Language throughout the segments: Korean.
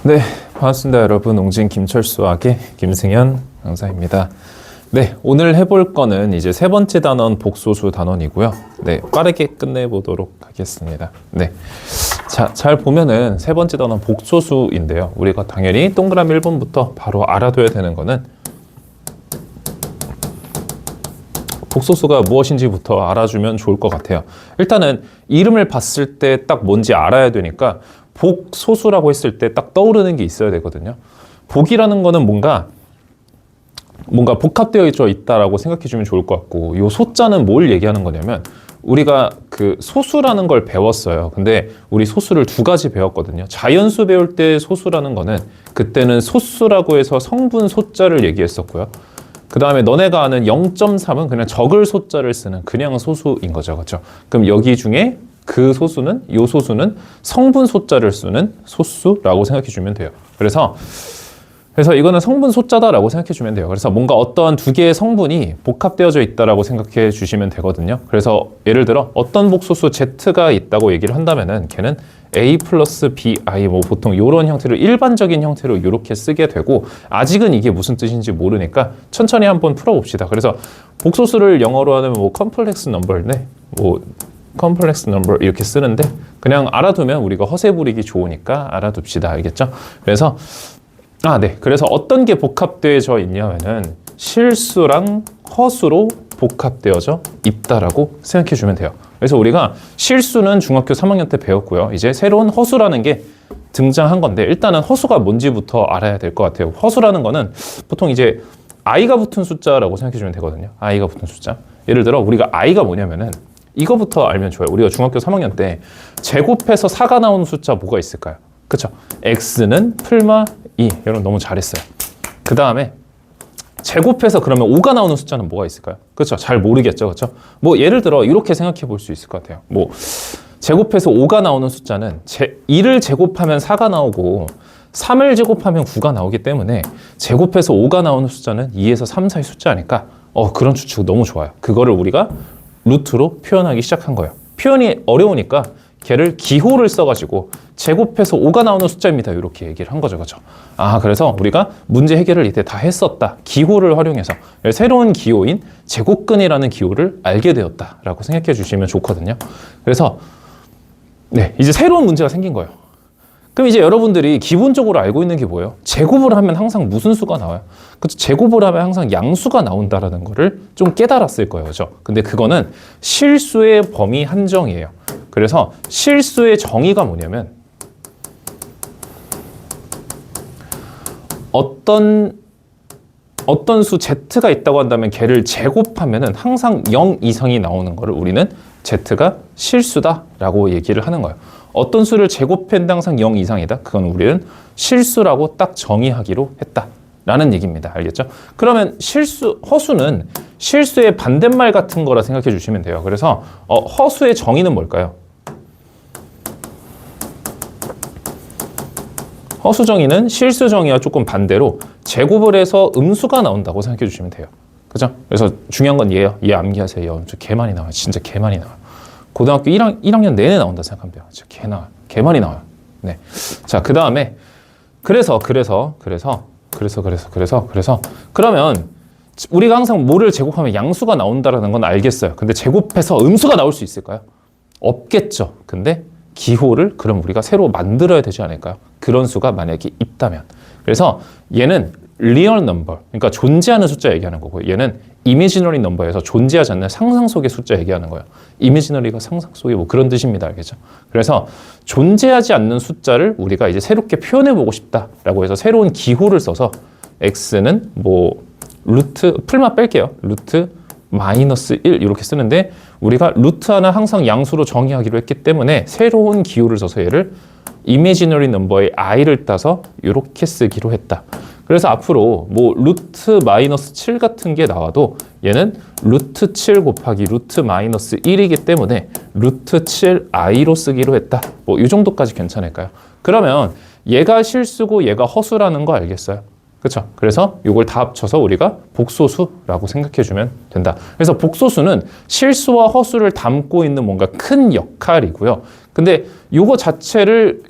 네, 반갑습니다 여러분. 옹진 김철수학의 김승현 강사입니다. 네, 오늘 해볼 거는 이제 세 번째 단원 복소수 단원이고요. 네, 빠르게 끝내보도록 하겠습니다. 네, 자, 잘 보면은 세 번째 단원 복소수인데요. 우리가 당연히 동그라미 1번부터 바로 알아둬야 되는 거는 복소수가 무엇인지부터 알아주면 좋을 것 같아요. 일단은 이름을 봤을 때 딱 뭔지 알아야 되니까 복소수라고 했을 때 딱 떠오르는 게 있어야 되거든요. 복이라는 거는 뭔가 복합되어 있다라고 생각해 주면 좋을 것 같고, 요 소자는 뭘 얘기하는 거냐면 우리가 그 소수라는 걸 배웠어요. 근데 우리 소수를 두 가지 배웠거든요. 자연수 배울 때 소수라는 거는 그때는 소수라고 해서 성분 소자를 얘기했었고요. 그 다음에 너네가 아는 0.3은 그냥 적을 소자를 쓰는 그냥 소수인 거죠. 그렇죠? 그럼 여기 중에 그 소수는, 요 소수는 성분 소자를 쓰는 소수라고 생각해 주면 돼요. 그래서 이거는 성분 소자다라고 생각해 주면 돼요. 그래서 뭔가 어떠한 두 개의 성분이 복합되어져 있다라고 생각해 주시면 되거든요. 그래서 예를 들어 어떤 복소수 Z가 있다고 얘기를 한다면은 걔는 A 플러스 BI 뭐 보통 이런 형태로 일반적인 형태로 이렇게 쓰게 되고, 아직은 이게 무슨 뜻인지 모르니까 천천히 한번 풀어봅시다. 그래서 복소수를 영어로 하면 뭐 컴플렉스 넘버인데 뭐 컴플렉스 넘버 이렇게 쓰는데 그냥 알아두면 우리가 허세 부리기 좋으니까 알아둡시다. 알겠죠? 그래서 그래서 어떤 게 복합되어져 있냐면은 실수랑 허수로 복합되어져 있다라고 생각해 주면 돼요. 그래서 우리가 실수는 중학교 3학년 때 배웠고요. 이제 새로운 허수라는 게 등장한 건데, 일단은 허수가 뭔지부터 알아야 될 것 같아요. 허수라는 거는 보통 이제 i가 붙은 숫자라고 생각해 주면 되거든요. i가 붙은 숫자. 예를 들어 우리가 i가 뭐냐면은 이거부터 알면 좋아요. 우리가 중학교 3학년 때 제곱해서 4가 나오는 숫자 뭐가 있을까요? 그쵸? x는 풀마 2. 여러분 너무 잘했어요. 그 다음에 제곱해서 그러면 5가 나오는 숫자는 뭐가 있을까요? 그렇죠? 잘 모르겠죠. 그렇죠? 뭐 예를 들어 이렇게 생각해 볼 수 있을 것 같아요. 뭐 제곱해서 5가 나오는 숫자는 2를 제곱하면 4가 나오고 3을 제곱하면 9가 나오기 때문에 제곱해서 5가 나오는 숫자는 2에서 3 사이 숫자니까 그런 추측 너무 좋아요. 그거를 우리가 루트로 표현하기 시작한 거예요. 표현이 어려우니까 걔를 기호를 써가지고 제곱해서 5가 나오는 숫자입니다. 이렇게 얘기를 한 거죠. 그렇죠? 그래서 우리가 문제 해결을 이때 다 했었다. 기호를 활용해서 새로운 기호인 제곱근이라는 기호를 알게 되었다라고 생각해 주시면 좋거든요. 그래서 이제 새로운 문제가 생긴 거예요. 그럼 이제 여러분들이 기본적으로 알고 있는 게 뭐예요? 제곱을 하면 항상 무슨 수가 나와요? 그렇죠? 제곱을 하면 항상 양수가 나온다라는 거를 좀 깨달았을 거예요. 그렇죠? 근데 그거는 실수의 범위 한정이에요. 그래서 실수의 정의가 뭐냐면 어떤 수 Z가 있다고 한다면 걔를 제곱하면은 항상 0 이상이 나오는 거를 우리는 Z가 실수다라고 얘기를 하는 거예요. 어떤 수를 제곱했는데 항상 0 이상이다. 그건 우리는 실수라고 딱 정의하기로 했다라는 얘기입니다. 알겠죠? 그러면 허수는 실수의 반대말 같은 거라 생각해 주시면 돼요. 그래서 허수의 정의는 뭘까요? 허수 정의는 실수 정의와 조금 반대로 제곱을 해서 음수가 나온다고 생각해 주시면 돼요. 그죠? 그래서 중요한 건 얘예요. 얘 암기하세요. 개 많이 나와요. 진짜 개 많이 나와요. 고등학교 1학년 내내 나온다 생각하면 돼요. 진짜 개 나와요. 개 많이 나와요. 네. 자, 그 다음에 그래서 그러면 우리가 항상 뭐를 제곱하면 양수가 나온다라는 건 알겠어요. 근데 제곱해서 음수가 나올 수 있을까요? 없겠죠. 근데 기호를 그럼 우리가 새로 만들어야 되지 않을까요? 그런 수가 만약에 있다면. 그래서 얘는 리얼 넘버, 그러니까 존재하는 숫자 얘기하는 거고, 얘는 이미지너리 넘버에서 존재하지 않는 상상 속의 숫자 얘기하는 거예요. 이미지너리가 상상 속의 뭐 그런 뜻입니다. 알겠죠? 그래서 존재하지 않는 숫자를 우리가 이제 새롭게 표현해 보고 싶다라고 해서 새로운 기호를 써서 x는 뭐 루트, 풀만 뺄게요. 루트 마이너스 1 이렇게 쓰는데, 우리가 루트 하나 항상 양수로 정의하기로 했기 때문에 새로운 기호를 써서 얘를 이미지너리 넘버의 i를 따서 이렇게 쓰기로 했다. 그래서 앞으로 뭐 루트 마이너스 7 같은 게 나와도 얘는 루트 7 곱하기 루트 마이너스 1이기 때문에 루트 7i로 쓰기로 했다. 뭐 이 정도까지 괜찮을까요? 그러면 얘가 실수고 얘가 허수라는 거 알겠어요? 그렇죠? 그래서 이걸 다 합쳐서 우리가 복소수라고 생각해주면 된다. 그래서 복소수는 실수와 허수를 담고 있는 뭔가 큰 역할이고요. 근데 이거 자체를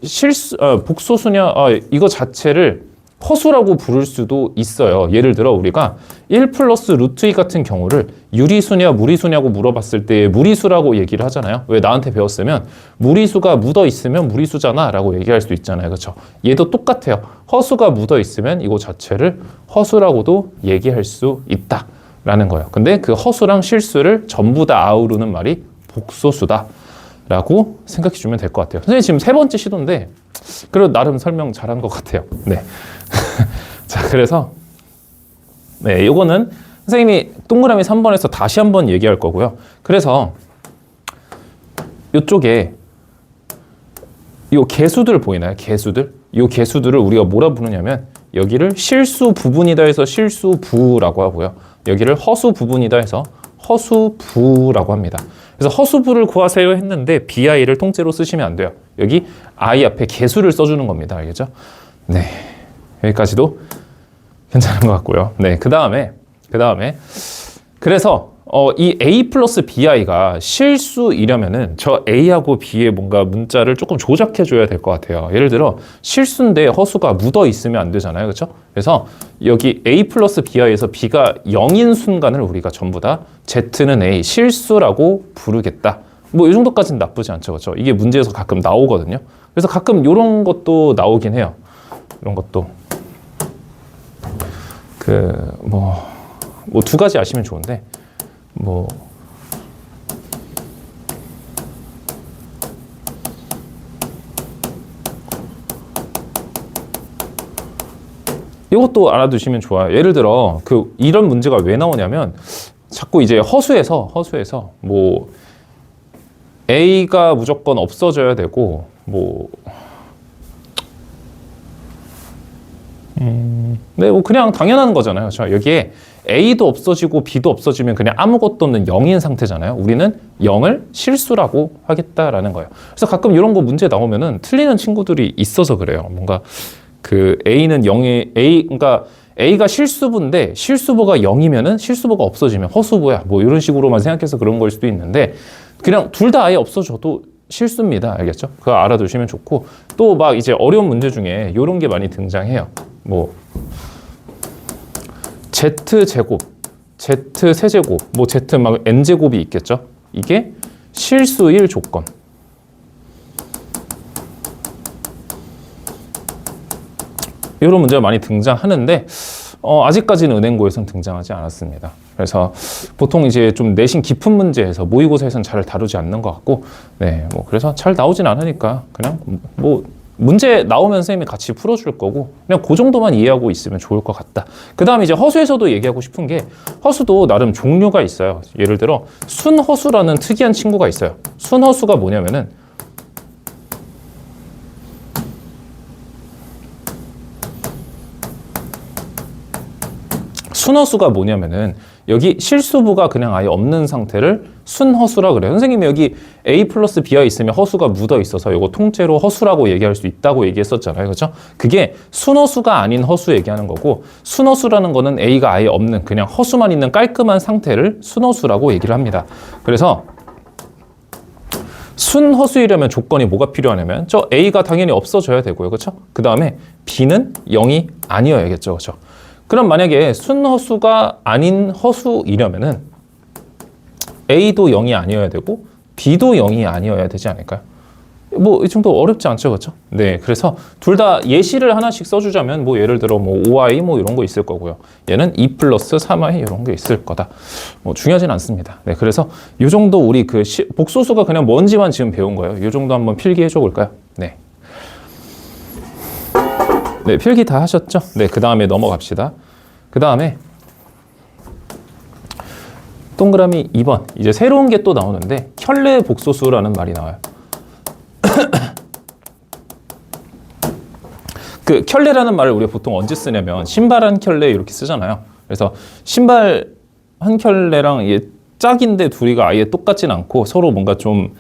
복소수냐, 이거 자체를 허수라고 부를 수도 있어요. 예를 들어 우리가 1 플러스 루트 2 같은 경우를 유리수냐 무리수냐고 물어봤을 때 무리수라고 얘기를 하잖아요. 왜 나한테 배웠으면 무리수가 묻어 있으면 무리수잖아 라고 얘기할 수 있잖아요. 그렇죠? 얘도 똑같아요. 허수가 묻어 있으면 이거 자체를 허수라고도 얘기할 수 있다 라는 거예요. 근데 그 허수랑 실수를 전부 다 아우르는 말이 복소수다 라고 생각해 주면 될 것 같아요. 선생님 지금 3번째 시도인데 그래도 나름 설명 잘한 것 같아요. 네. 자, 그래서 네, 요거는 선생님이 동그라미 3번에서 다시 한번 얘기할 거고요. 그래서 요쪽에 요 개수들 보이나요? 개수들? 요 개수들을 우리가 뭐라 부르냐면 여기를 실수 부분이다 해서 실수부라고 하고요. 여기를 허수 부분이다 해서 허수부라고 합니다. 그래서 허수부를 구하세요 했는데 bi를 통째로 쓰시면 안 돼요. 여기 i 앞에 개수를 써주는 겁니다. 알겠죠? 네, 여기까지도 괜찮은 것 같고요. 네, 그 다음에 그래서 이 a 플러스 bi가 실수이려면은 저 a하고 b의 뭔가 문자를 조금 조작해 줘야 될 것 같아요. 예를 들어 실수인데 허수가 묻어 있으면 안 되잖아요. 그렇죠? 그래서 여기 a 플러스 bi에서 b가 0인 순간을 우리가 전부 다 z는 a 실수라고 부르겠다. 뭐 이 정도까지는 나쁘지 않죠. 그렇죠? 이게 문제에서 가끔 나오거든요. 그래서 가끔 이런 것도 나오긴 해요. 이런 것도 뭐 2가지 아시면 좋은데 이것도 알아두시면 좋아요. 예를 들어 이런 문제가 왜 나오냐면 자꾸 이제 허수에서 뭐 A가 무조건 없어져야 되고 네, 뭐 그냥 당연한 거잖아요. 자, 여기에 A도 없어지고 B도 없어지면 그냥 아무것도 없는 0인 상태잖아요. 우리는 0을 실수라고 하겠다라는 거예요. 그래서 가끔 이런 거 문제 나오면은 틀리는 친구들이 있어서 그래요. 뭔가 A는 0에 그러니까 A가 실수부인데 실수부가 0이면은 실수부가 없어지면 허수부야. 뭐 이런 식으로만 생각해서 그런 걸 수도 있는데 그냥 둘 다 아예 없어져도 실수입니다. 알겠죠? 그거 알아두시면 좋고 또 막 이제 어려운 문제 중에 이런 게 많이 등장해요. Z제곱, Z세제곱, Z 막 N제곱이 있겠죠? 이게 실수일 조건. 이런 문제가 많이 등장하는데 아직까지는 은행고에서는 등장하지 않았습니다. 그래서 보통 이제 좀 내신 깊은 문제에서 모의고사에서는 잘 다루지 않는 것 같고, 네, 그래서 잘 나오진 않으니까 그냥 문제 나오면 선생님이 같이 풀어줄 거고 그냥 그 정도만 이해하고 있으면 좋을 것 같다. 그 다음에 이제 허수에서도 얘기하고 싶은 게 허수도 나름 종류가 있어요. 예를 들어 순허수라는 특이한 친구가 있어요. 순허수가 뭐냐면은 여기 실수부가 그냥 아예 없는 상태를 순허수라 그래요. 선생님이 여기 A 플러스 B가 있으면 허수가 묻어 있어서 이거 통째로 허수라고 얘기할 수 있다고 얘기했었잖아요. 그렇죠? 그게 순허수가 아닌 허수 얘기하는 거고 순허수라는 거는 A가 아예 없는 그냥 허수만 있는 깔끔한 상태를 순허수라고 얘기를 합니다. 그래서 순허수이려면 조건이 뭐가 필요하냐면 저 A가 당연히 없어져야 되고요. 그렇죠? 그 다음에 B는 0이 아니어야겠죠. 그렇죠? 그럼 만약에 순허수가 아닌 허수이려면은 A도 0이 아니어야 되고 B도 0이 아니어야 되지 않을까요? 이 정도 어렵지 않죠, 그렇죠? 네, 그래서 둘 다 예시를 하나씩 써주자면 예를 들어 5i 이런 거 있을 거고요. 얘는 2 플러스 3i 이런 게 있을 거다. 중요하진 않습니다. 네, 그래서 이 정도 우리 복소수가 그냥 뭔지만 지금 배운 거예요. 이 정도 한번 필기해 줘 볼까요? 네. 네, 필기 다 하셨죠? 네, 그 다음에 넘어갑시다. 그 다음에 동그라미 2번. 이제 새로운 게 또 나오는데 켤레 복소수라는 말이 나와요. 그 켤레라는 말을 우리가 보통 언제 쓰냐면 신발 한 켤레 이렇게 쓰잖아요. 그래서 신발 한 켤레랑 이게 짝인데 둘이가 아예 똑같진 않고 서로 뭔가 좀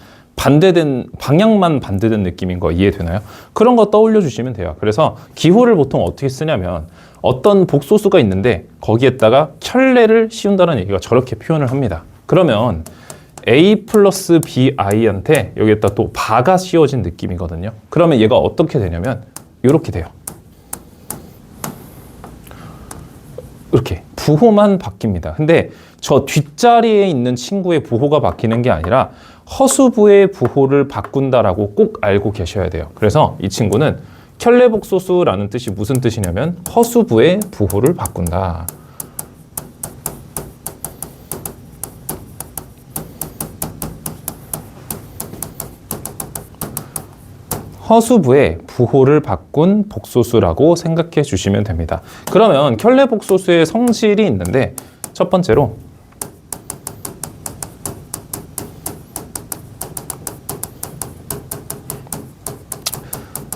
방향만 반대된 느낌인 거 이해되나요? 그런 거 떠올려 주시면 돼요. 그래서 기호를 보통 어떻게 쓰냐면 어떤 복소수가 있는데 거기에다가 켤레를 씌운다는 얘기가 저렇게 표현을 합니다. 그러면 a 플러스 bi한테 여기에다 또 바가 씌워진 느낌이거든요. 그러면 얘가 어떻게 되냐면 이렇게 돼요. 이렇게 부호만 바뀝니다. 근데 저 뒷자리에 있는 친구의 부호가 바뀌는 게 아니라 허수부의 부호를 바꾼다라고 꼭 알고 계셔야 돼요. 그래서 이 친구는 켤레복소수라는 뜻이 무슨 뜻이냐면 허수부의 부호를 바꾼다. 허수부의 부호를 바꾼 복소수라고 생각해 주시면 됩니다. 그러면 켤레복소수의 성질이 있는데 첫 번째로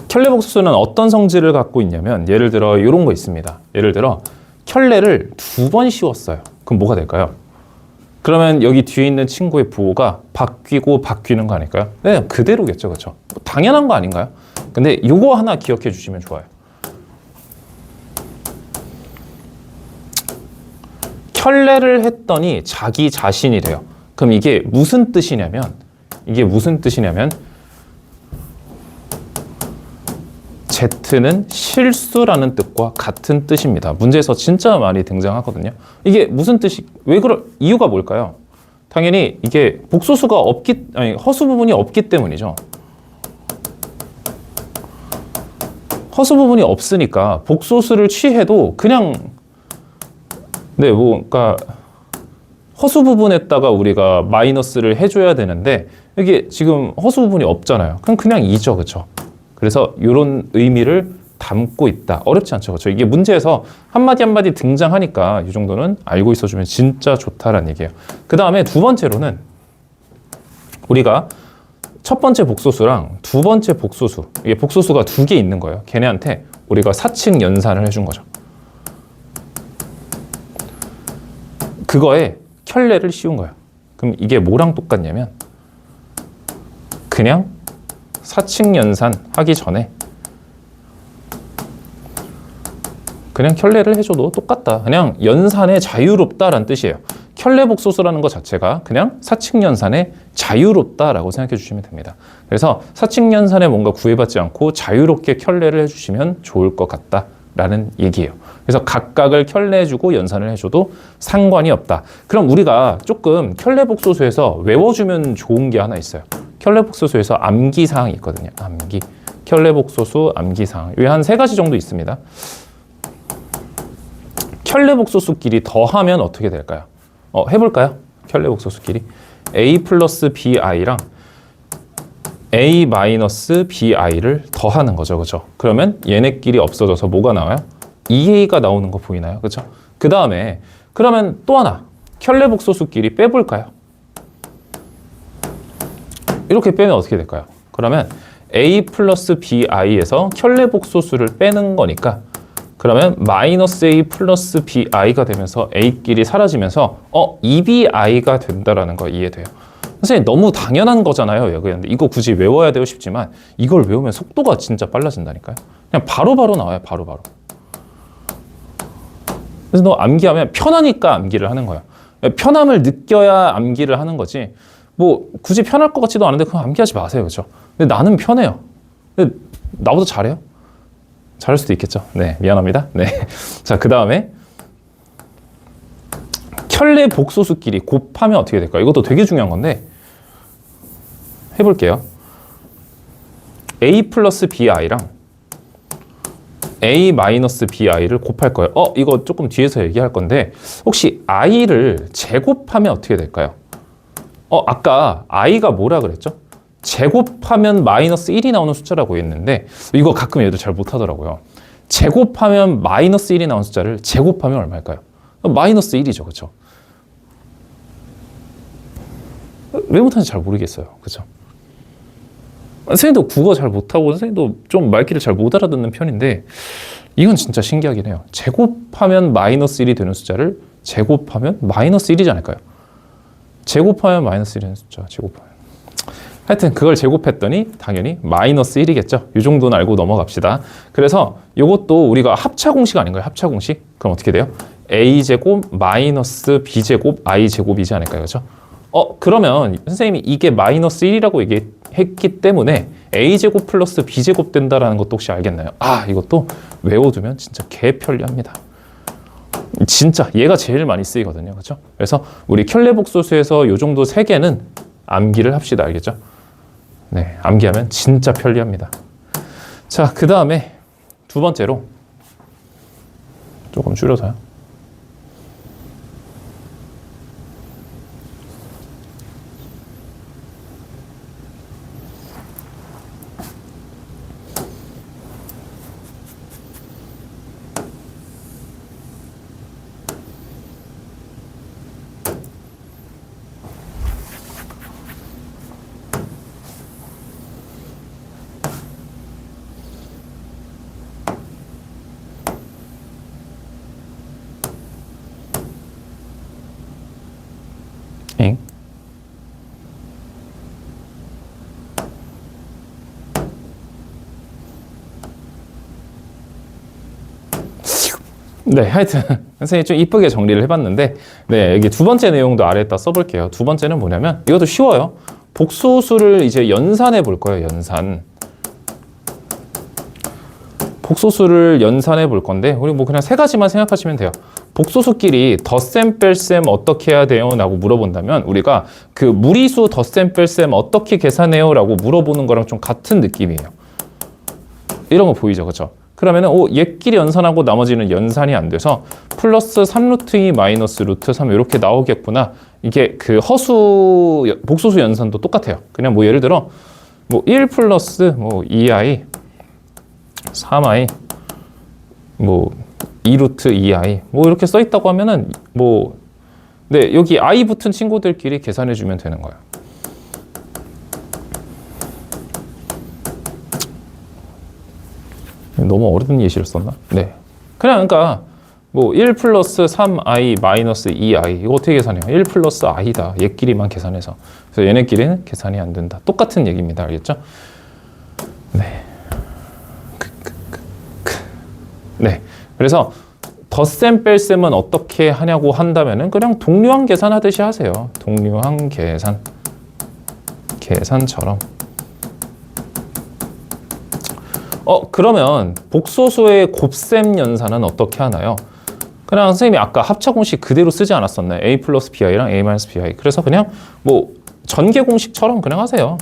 켤레복소수는 어떤 성질을 갖고 있냐면 예를 들어 이런 거 있습니다. 예를 들어 켤레를 2번 씌웠어요. 그럼 뭐가 될까요? 그러면 여기 뒤에 있는 친구의 부호가 바뀌고 바뀌는 거 아닐까요? 네, 그대로겠죠. 그렇죠? 당연한 거 아닌가요? 근데 이거 하나 기억해 주시면 좋아요. 켤레를 했더니 자기 자신이래요. 그럼 이게 무슨 뜻이냐면 Z는 실수라는 뜻과 같은 뜻입니다. 문제에서 진짜 많이 등장하거든요. 이게 무슨 뜻이, 이유가 뭘까요? 당연히 이게 복소수가 허수 부분이 없기 때문이죠. 허수 부분이 없으니까 복소수를 취해도 그냥, 그러니까 허수 부분에다가 우리가 마이너스를 해줘야 되는데 이게 지금 허수 부분이 없잖아요. 그럼 그냥 2죠. 그렇죠? 그래서 이런 의미를 담고 있다. 어렵지 않죠. 그렇죠? 이게 문제에서 한마디 한마디 등장하니까 이 정도는 알고 있어주면 진짜 좋다라는 얘기예요. 그 다음에 두 번째로는 우리가 첫 번째 복소수랑 두 번째 복소수, 이게 복소수가 2개 있는 거예요. 걔네한테 우리가 사칙 연산을 해준 거죠. 그거에 켤레를 씌운 거예요. 그럼 이게 뭐랑 똑같냐면 그냥 사칙 연산 하기 전에 그냥 켤레를 해줘도 똑같다. 그냥 연산에 자유롭다라는 뜻이에요. 켤레 복소수라는 것 자체가 그냥 사칙 연산에 자유롭다라고 생각해 주시면 됩니다. 그래서 사칙 연산에 뭔가 구애받지 않고 자유롭게 켤레를 해주시면 좋을 것 같다라는 얘기예요. 그래서 각각을 켤레해주고 연산을 해줘도 상관이 없다. 그럼 우리가 조금 켤레 복소수에서 외워주면 좋은 게 하나 있어요. 켤레 복소수에서 암기사항이 있거든요. 켤레 복소수 암기사항. 여기 한 3가지 정도 있습니다. 켤레 복소수끼리 더하면 어떻게 될까요? 해볼까요? 켤레 복소수끼리 a 플러스 bi랑 a 마이너스 bi를 더하는 거죠. 그렇죠? 그러면 얘네끼리 없어져서 뭐가 나와요? 2a가 나오는 거 보이나요? 그렇죠? 그 다음에 그러면 또 하나 켤레 복소수끼리 빼볼까요? 이렇게 빼면 어떻게 될까요? 그러면 a 플러스 bi에서 켤레 복소수를 빼는 거니까 그러면 마이너스 a 플러스 bi가 되면서 a끼리 사라지면서 2bi가 된다라는 거 이해돼요? 선생님 너무 당연한 거잖아요. 근데 이거 굳이 외워야 돼요 싶지만 이걸 외우면 속도가 진짜 빨라진다니까요. 그냥 바로바로 나와요. 바로바로. 그래서 너 암기하면 편하니까 암기를 하는 거야. 편함을 느껴야 암기를 하는 거지. 뭐 굳이 편할 것 같지도 않은데 그럼 암기하지 마세요. 그렇죠? 근데 나는 편해요. 근데 나보다 잘해요? 잘할 수도 있겠죠. 네, 미안합니다. 네. 자, 그 다음에 켤레 복소수끼리 곱하면 어떻게 될까요? 이것도 되게 중요한 건데 해볼게요. a 플러스 bi랑 a 마이너스 bi를 곱할 거예요. 이거 조금 뒤에서 얘기할 건데 혹시 i를 제곱하면 어떻게 될까요? 아까 i가 뭐라 그랬죠? 제곱하면 마이너스 1이 나오는 숫자라고 했는데 이거 가끔 얘들 잘 못하더라고요. 제곱하면 마이너스 1이 나오는 숫자를 제곱하면 얼마일까요? 마이너스 1이죠. 그렇죠? 왜 못하는지 잘 모르겠어요. 그렇죠? 선생님도 국어 잘 못하고 선생님도 좀 말귀를 잘 못 알아듣는 편인데 이건 진짜 신기하긴 해요. 제곱하면 마이너스 1이 되는 숫자를 제곱하면 마이너스 1이지 않을까요? 제곱하면 마이너스 1이 되는 숫자 제곱하면 하여튼 그걸 제곱했더니 당연히 마이너스 1이겠죠. 이 정도는 알고 넘어갑시다. 그래서 이것도 우리가 합차 공식 아닌가요? 합차 공식? 그럼 어떻게 돼요? a제곱 마이너스 b제곱 i제곱이지 않을까요? 그렇죠? 그러면 선생님이 이게 마이너스 1이라고 얘기했기 때문에 a제곱 플러스 b제곱 된다라는 것도 혹시 알겠나요? 이것도 외워두면 진짜 개 편리합니다. 진짜 얘가 제일 많이 쓰이거든요. 그렇죠? 그래서 우리 켤레복소수에서 요 정도 3개는 암기를 합시다. 알겠죠? 네, 암기하면 진짜 편리합니다. 자, 그 다음에 두 번째로 조금 줄여서요. 잉? 네, 하여튼 선생님이 좀 이쁘게 정리를 해봤는데, 네, 여기 두 번째 내용도 아래에다 써볼게요. 두 번째는 뭐냐면 이것도 쉬워요. 복소수를 이제 연산해 볼 거예요. 연산. 복소수를 연산해 볼 건데 우리 뭐 그냥 3가지만 생각하시면 돼요. 복소수끼리 덧셈 뺄셈 어떻게 해야 돼요? 라고 물어본다면 우리가 그 무리수 덧셈 뺄셈 어떻게 계산해요? 라고 물어보는 거랑 좀 같은 느낌이에요. 이런 거 보이죠? 그렇죠? 그러면은 얘끼리 연산하고 나머지는 연산이 안 돼서 플러스 3루트 2 마이너스 루트 3 이렇게 나오겠구나. 이게 그 허수 복소수 연산도 똑같아요. 그냥 뭐 예를 들어 뭐 1 플러스 뭐 2i 3i 뭐 2루트 2i 뭐 이렇게 써 있다고 하면은 뭐 네, 여기 i 붙은 친구들끼리 계산해 주면 되는 거예요. 너무 어려운 예시를 썼나? 네. 그냥 그러니까 뭐 1 플러스 3i 마이너스 2i 이거 어떻게 계산해요? 1 플러스 i다. 얘끼리만 계산해서. 그래서 얘네끼리는 계산이 안 된다. 똑같은 얘기입니다. 알겠죠? 네. 네. 그래서 덧셈 뺄셈은 어떻게 하냐고 한다면은 그냥 동류항 계산하듯이 하세요. 동류항 계산처럼. 그러면 복소수의 곱셈 연산은 어떻게 하나요? 그냥 선생님이 아까 합차 공식 그대로 쓰지 않았었나요? a 플러스 bi랑 a 마이너스 bi. 그래서 그냥 뭐 전개 공식처럼 그냥 하세요.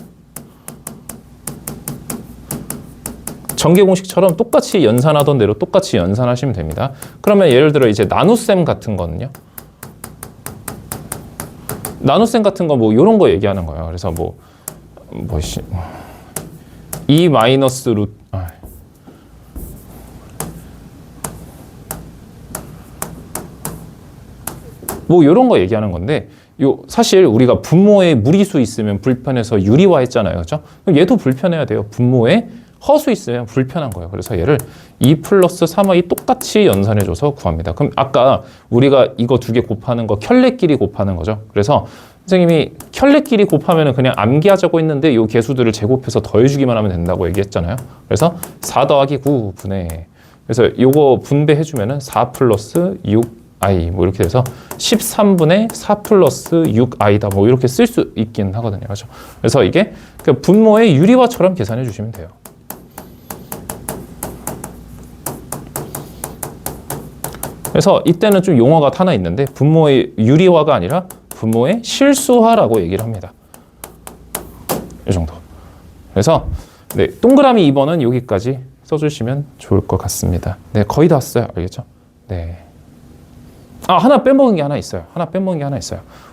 전개 공식처럼 똑같이 연산하던 대로 똑같이 연산하시면 됩니다. 그러면 예를 들어 이제 나눗셈 같은 거는요. 나눗셈 같은 거 뭐 이런 거 얘기하는 거예요. 그래서 뭐 2 마이너스 루트 뭐 이런 거 얘기하는 건데 사실 우리가 분모에 무리수 있으면 불편해서 유리화 했잖아요. 그렇죠? 그럼 얘도 불편해야 돼요. 분모에 허수 있으면 불편한 거예요. 그래서 얘를 2 플러스 3i 똑같이 연산해줘서 구합니다. 그럼 아까 우리가 이거 두 개 곱하는 거 켤레끼리 곱하는 거죠. 그래서 선생님이 켤레끼리 곱하면 그냥 암기하자고 했는데 이 개수들을 제곱해서 더해주기만 하면 된다고 얘기했잖아요. 그래서 4 더하기 9 분의 그래서 이거 분배해주면 4 플러스 6i 뭐 이렇게 돼서 13분의 4 플러스 6i다 뭐 이렇게 쓸 수 있긴 하거든요. 그렇죠? 그래서 이게 그 분모의 유리화처럼 계산해 주시면 돼요. 그래서 이때는 좀 용어가 하나 있는데 분모의 유리화가 아니라 분모의 실수화라고 얘기를 합니다. 이 정도. 그래서 네, 동그라미 2번은 여기까지 써주시면 좋을 것 같습니다. 네, 거의 다 왔어요. 알겠죠? 네. 하나 빼먹은 게 하나 있어요.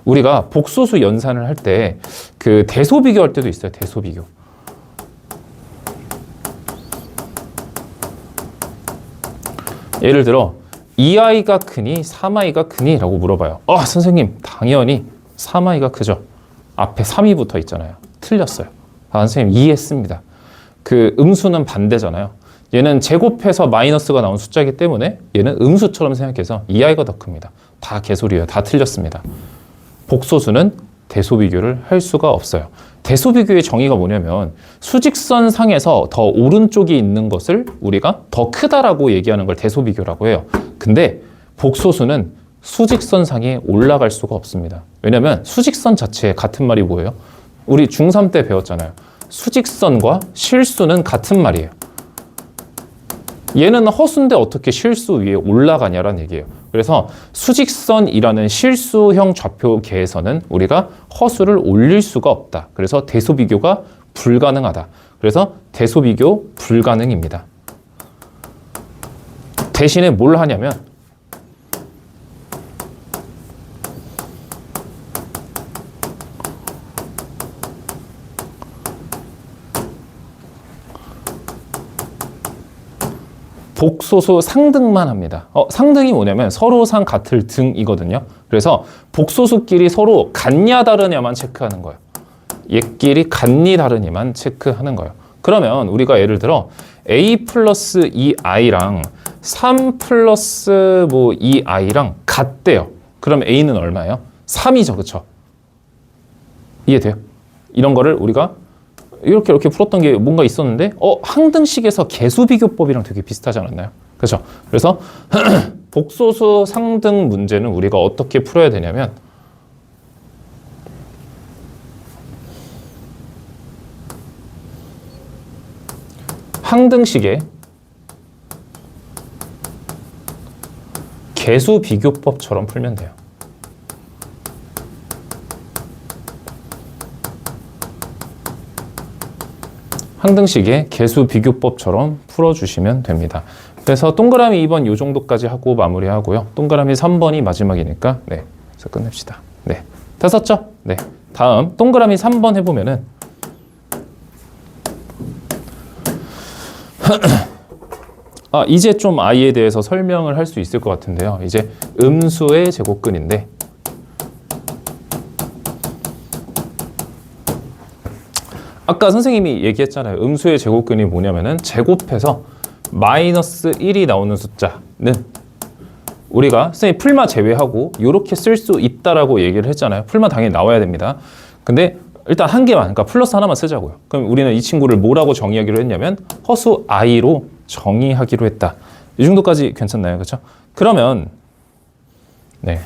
우리가 복소수 연산을 할 때 그 대소 비교할 때도 있어요. 대소 비교. 예를 들어 2i가 크니 3i가 크니? 라고 물어봐요. 선생님 당연히 3i가 크죠. 앞에 3이 붙어 있잖아요. 틀렸어요. 선생님 이해했습니다. 그 음수는 반대잖아요. 얘는 제곱해서 마이너스가 나온 숫자이기 때문에 얘는 음수처럼 생각해서 2i가 더 큽니다. 다 개소리예요. 다 틀렸습니다. 복소수는 대소 비교를 할 수가 없어요. 대소비교의 정의가 뭐냐면 수직선 상에서 더 오른쪽에 있는 것을 우리가 더 크다라고 얘기하는 걸 대소비교라고 해요. 근데 복소수는 수직선 상에 올라갈 수가 없습니다. 왜냐면 수직선 자체에 같은 말이 뭐예요? 우리 중3 때 배웠잖아요. 수직선과 실수는 같은 말이에요. 얘는 허수인데 어떻게 실수 위에 올라가냐라는 얘기예요. 그래서 수직선이라는 실수형 좌표계에서는 우리가 허수를 올릴 수가 없다. 그래서 대소비교가 불가능하다. 그래서 대소비교 불가능입니다. 대신에 뭘 하냐면 복소수 상등만 합니다. 상등이 뭐냐면 서로 상 같을 등이거든요. 그래서 복소수끼리 서로 같냐 다르냐만 체크하는 거예요. 얘끼리 같니 다르니만 체크하는 거예요. 그러면 우리가 예를 들어 a 플러스 2i랑 3 플러스 2i랑 같대요. 그럼 a는 얼마예요? 3이죠. 그쵸? 이해돼요? 이런 거를 우리가 이렇게 풀었던 게 뭔가 있었는데 항등식에서 개수비교법이랑 되게 비슷하지 않았나요? 그렇죠? 그래서 복소수 상등 문제는 우리가 어떻게 풀어야 되냐면 항등식의 개수비교법처럼 풀면 돼요. 항등식의 개수비교법처럼 풀어주시면 됩니다. 그래서 동그라미 2번 이 정도까지 하고 마무리하고요. 동그라미 3번이 마지막이니까 네, 그래서 끝냅시다. 네, 다 썼죠? 네, 다음 동그라미 3번 해보면은 이제 좀 i에 대해서 설명을 할 수 있을 것 같은데요. 이제 음수의 제곱근인데 아까 선생님이 얘기했잖아요. 음수의 제곱근이 뭐냐면은 제곱해서 마이너스 1이 나오는 숫자는 우리가 선생님 풀마 제외하고 이렇게 쓸 수 있다라고 얘기를 했잖아요. 풀마 당연히 나와야 됩니다. 근데 일단 한 개만, 그러니까 플러스 하나만 쓰자고요. 그럼 우리는 이 친구를 뭐라고 정의하기로 했냐면 허수 i로 정의하기로 했다. 이 정도까지 괜찮나요? 그렇죠? 그러면 네.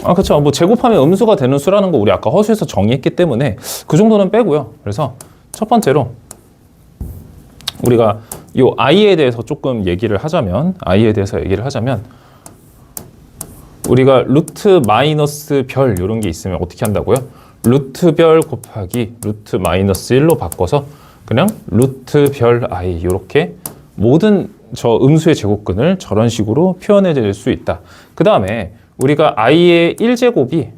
그렇죠. 뭐 제곱하면 음수가 되는 수라는 거 우리 아까 허수에서 정의했기 때문에 그 정도는 빼고요. 그래서 첫 번째로 우리가 이 i에 대해서 조금 얘기를 하자면 우리가 루트 마이너스 별 이런 게 있으면 어떻게 한다고요? 루트 별 곱하기 루트 마이너스 1로 바꿔서 그냥 루트 별 i 이렇게 모든 저 음수의 제곱근을 저런 식으로 표현해 줄 수 있다. 그 다음에 우리가 i의 1제곱이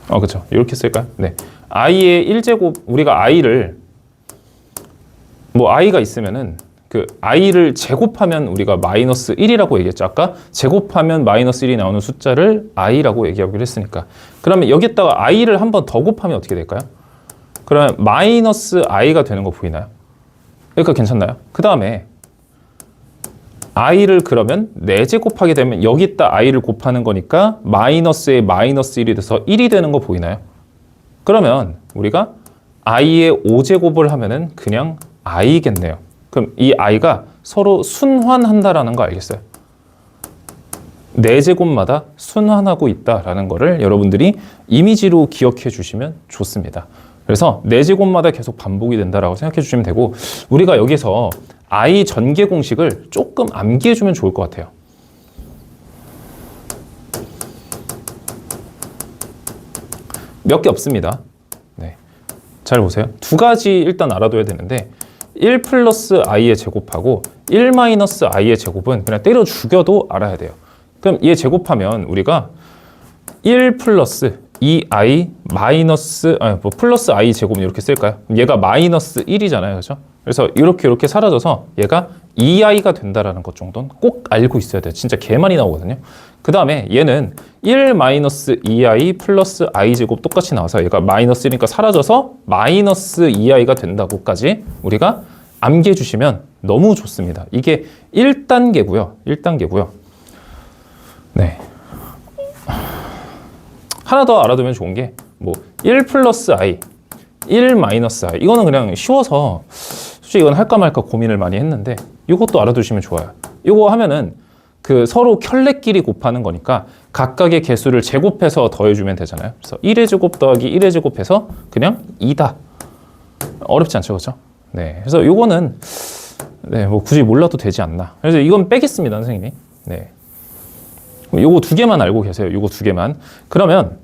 그렇죠. 이렇게 쓸까요? 네. i의 1제곱 우리가 i를 i가 있으면은 그 i를 제곱하면 우리가 마이너스 1이라고 얘기했죠. 아까 제곱하면 마이너스 1이 나오는 숫자를 i라고 얘기하기로 했으니까. 그러면 여기에다가 i를 한 번 더 곱하면 어떻게 될까요? 그러면 마이너스 i가 되는 거 보이나요? 그러니까 괜찮나요? 그 다음에 i를 그러면 4제 곱하게 되면 여기다 i를 곱하는 거니까 마이너스에 마이너스 1이 돼서 1이 되는 거 보이나요? 그러면 우리가 i의 5제곱을 하면은 그냥 i겠네요. 그럼 이 i가 서로 순환한다라는 거 알겠어요? 4제곱마다 순환하고 있다라는 거를 여러분들이 이미지로 기억해 주시면 좋습니다. 그래서 4제곱마다 계속 반복이 된다라고 생각해 주시면 되고 우리가 여기서 i 전개 공식을 조금 암기해 주면 좋을 것 같아요. 몇 개 없습니다. 네. 잘 보세요. 두 가지 일단 알아둬야 되는데 1 플러스 i의 제곱하고 1 마이너스 i의 제곱은 그냥 때려 죽여도 알아야 돼요. 그럼 얘 제곱하면 우리가 1 플러스 2i 마이너스 플러스 i 제곱은 이렇게 쓸까요? 얘가 마이너스 1이잖아요. 그렇죠? 그래서 이렇게 사라져서 얘가 2i가 된다라는 것 정도는 꼭 알고 있어야 돼요. 진짜 개 많이 나오거든요. 그 다음에 얘는 1 마이너스 2i 플러스 i 제곱 똑같이 나와서 얘가 마이너스 1이니까 사라져서 마이너스 2i가 된다고까지 우리가 암기해 주시면 너무 좋습니다. 이게 1단계고요. 1단계고요. 네. 하나 더 알아두면 좋은 게 뭐 1 플러스 i, 1 마이너스 i. 이거는 그냥 쉬워서 솔직히 이건 할까 말까 고민을 많이 했는데 이것도 알아두시면 좋아요. 이거 하면은 그 서로 켤레끼리 곱하는 거니까 각각의 개수를 제곱해서 더해주면 되잖아요. 그래서 1의 제곱 더하기 1의 제곱해서 그냥 2다. 어렵지 않죠, 그렇죠? 네, 그래서 요거는 네, 뭐 굳이 몰라도 되지 않나. 그래서 이건 빼겠습니다, 선생님이. 네, 요거 두 개만 알고 계세요. 요거 두 개만. 그러면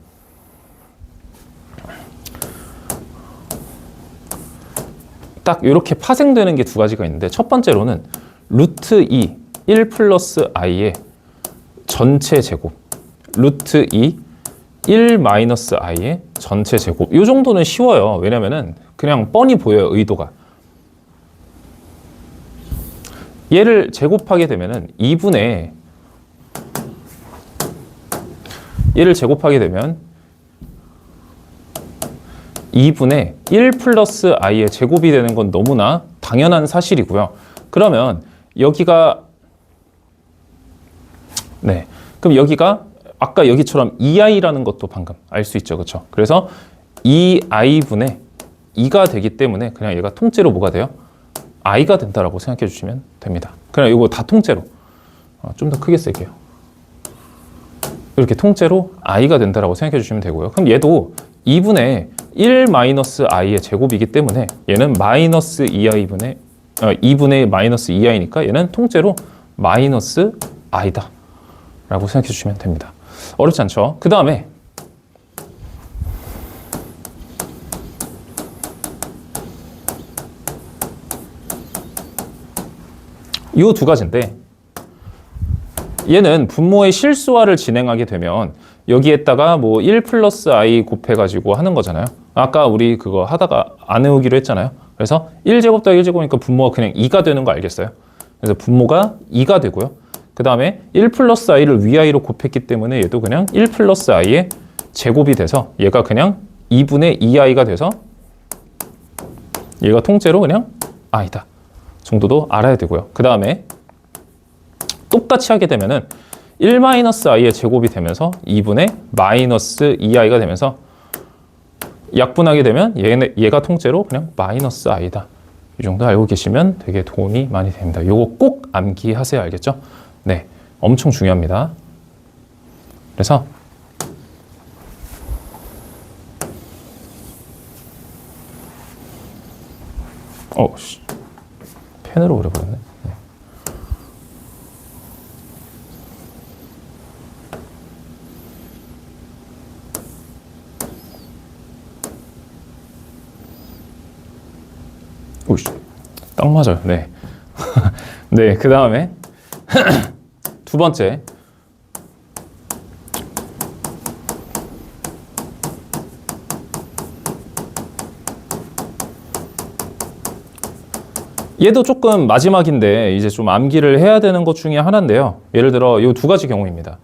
딱 이렇게 파생되는 게 두 가지가 있는데 첫 번째로는 루트 2, 1 플러스 i의 전체 제곱, 루트 2, 1 마이너스 i의 전체 제곱. 이 정도는 쉬워요. 왜냐면은 그냥 뻔히 보여요, 의도가. 얘를 제곱하게 되면은 2분의 얘를 제곱하게 되면 2분의 1 플러스 i의 제곱이 되는 건 너무나 당연한 사실이고요. 그러면 여기가 네, 그럼 여기가 아까 여기처럼 2i라는 것도 방금 알 수 있죠, 그렇죠? 그래서 2i분의 2가 되기 때문에 그냥 얘가 통째로 뭐가 돼요? i가 된다라고 생각해 주시면 됩니다. 그냥 이거 다 통째로 좀 더 크게 쓸게요. 이렇게 통째로 i가 된다라고 생각해 주시면 되고요. 그럼 얘도 2분의 1 마이너스 i의 제곱이기 때문에 얘는 마이너스 2i분의 2분의 마이너스 2i니까 얘는 통째로 마이너스 i다 라고 생각해 주시면 됩니다. 어렵지 않죠? 그 다음에 이 두 가지인데 얘는 분모의 실수화를 진행하게 되면 여기에다가 뭐 1 플러스 i 곱해가지고 하는 거잖아요. 아까 우리 그거 하다가 안 외우기로 했잖아요. 그래서 1제곱 더하기 1제곱이니까 분모가 그냥 2가 되는 거 알겠어요? 그래서 분모가 2가 되고요. 그 다음에 1 플러스 i를 위 i로 곱했기 때문에 얘도 그냥 1 플러스 i의 제곱이 돼서 얘가 그냥 2분의 2i가 돼서 얘가 통째로 그냥 i다 정도도 알아야 되고요. 그 다음에 똑같이 하게 되면은 1 마이너스 i의 제곱이 되면서 2분의 마이너스 2i가 되면서 약분하게 되면 얘가 통째로 그냥 마이너스 i다. 이 정도 알고 계시면 되게 도움이 많이 됩니다. 이거 꼭 암기하세요. 알겠죠? 네, 엄청 중요합니다. 그래서 펜으로 그려버렸네. 네. 오씨, 딱 맞아요. 네. 네, 그 다음에 두 번째. 얘도 조금 마지막인데 이제 좀 암기를 해야 되는 것 중에 하나인데요. 예를 들어 이 두 가지 경우입니다.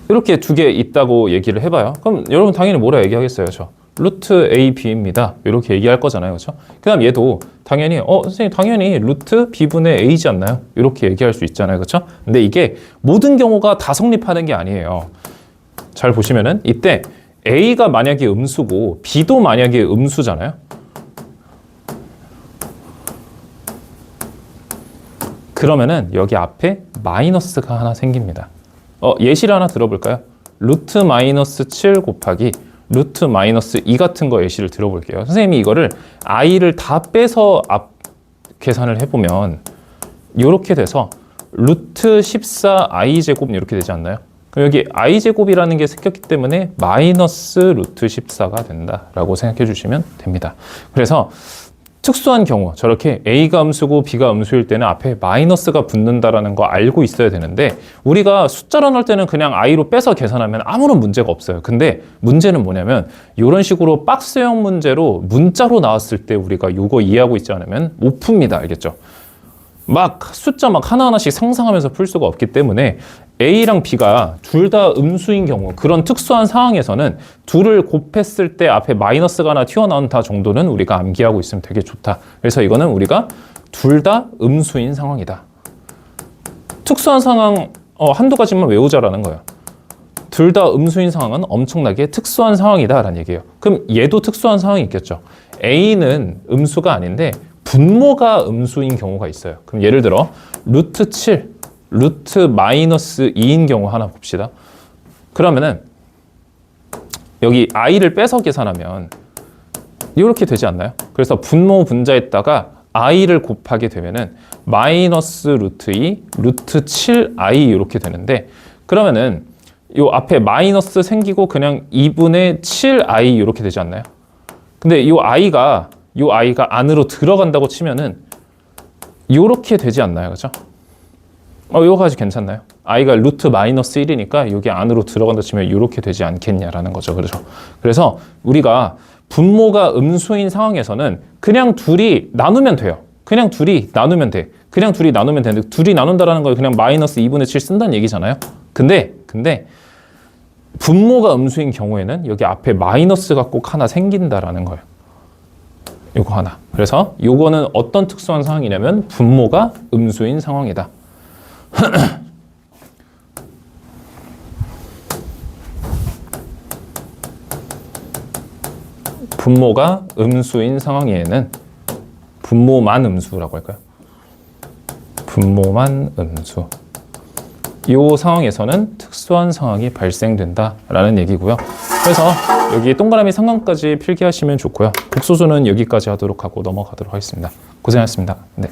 이렇게 두 개 있다고 얘기를 해봐요. 그럼 여러분 당연히 뭐라 얘기하겠어요? 저 루트 a, b입니다. 이렇게 얘기할 거잖아요. 그렇죠? 그 다음 얘도 당연히 선생님 당연히 루트 b분의 a지 않나요? 이렇게 얘기할 수 있잖아요. 그렇죠? 근데 이게 모든 경우가 다 성립하는 게 아니에요. 잘 보시면은 이때 a가 만약에 음수고 b도 만약에 음수잖아요. 그러면은 여기 앞에 마이너스가 하나 생깁니다. 예시를 하나 들어볼까요? 루트 마이너스 7 곱하기 루트 마이너스 2 같은 거 예시를 들어볼게요. 선생님이 이거를 i를 다 빼서 앞 계산을 해보면 이렇게 돼서 루트 14 i 제곱 이렇게 되지 않나요? 그럼 여기 i 제곱이라는 게 생겼기 때문에 마이너스 루트 14가 된다라고 생각해 주시면 됩니다. 그래서 특수한 경우 저렇게 A가 음수고 B가 음수일 때는 앞에 마이너스가 붙는다라는 거 알고 있어야 되는데 우리가 숫자로 넣을 때는 그냥 i로 빼서 계산하면 아무런 문제가 없어요. 근데 문제는 뭐냐면 이런 식으로 박스형 문제로 문자로 나왔을 때 우리가 이거 이해하고 있지 않으면 못 풉니다. 알겠죠? 막 숫자 막 하나하나씩 상상하면서 풀 수가 없기 때문에 A랑 B가 둘 다 음수인 경우, 그런 특수한 상황에서는 둘을 곱했을 때 앞에 마이너스가 하나 튀어나온다 정도는 우리가 암기하고 있으면 되게 좋다. 그래서 이거는 우리가 둘 다 음수인 상황이다. 특수한 상황 한두 가지만 외우자라는 거예요. 둘 다 음수인 상황은 엄청나게 특수한 상황이다라는 얘기예요. 그럼 얘도 특수한 상황이 있겠죠. A는 음수가 아닌데 분모가 음수인 경우가 있어요. 그럼 예를 들어 루트 7, 루트 마이너스 2인 경우 하나 봅시다. 그러면은 여기 i를 빼서 계산하면 이렇게 되지 않나요? 그래서 분모 분자에다가 i를 곱하게 되면은 마이너스 루트 2, 루트 7i 이렇게 되는데, 그러면은 요 앞에 마이너스 생기고 그냥 2분의 7i 이렇게 되지 않나요? 근데 요 i가 안으로 들어간다고 치면은 요렇게 되지 않나요? 그죠? 요거까지 괜찮나요? i가 루트 마이너스 1이니까 여기 안으로 들어간다 치면 이렇게 되지 않겠냐라는 거죠. 그렇죠? 그래서 우리가 분모가 음수인 상황에서는 그냥 둘이 나누면 돼요. 그냥 둘이 나누면 돼. 그냥 둘이 나누면 되는데, 둘이 나눈다라는 걸 그냥 마이너스 2분의 7 쓴다는 얘기잖아요. 근데 분모가 음수인 경우에는 여기 앞에 마이너스가 꼭 하나 생긴다라는 거예요. 요거 하나. 그래서 요거는 어떤 특수한 상황이냐면 분모가 음수인 상황이다. 분모가 음수인 상황에는 분모만 음수라고 할까요? 분모만 음수. 이 상황에서는 특수한 상황이 발생된다라는 얘기고요. 그래서 여기 동그라미 상관까지 필기하시면 좋고요. 국소수는 여기까지 하도록 하고 넘어가도록 하겠습니다. 고생하셨습니다. 네.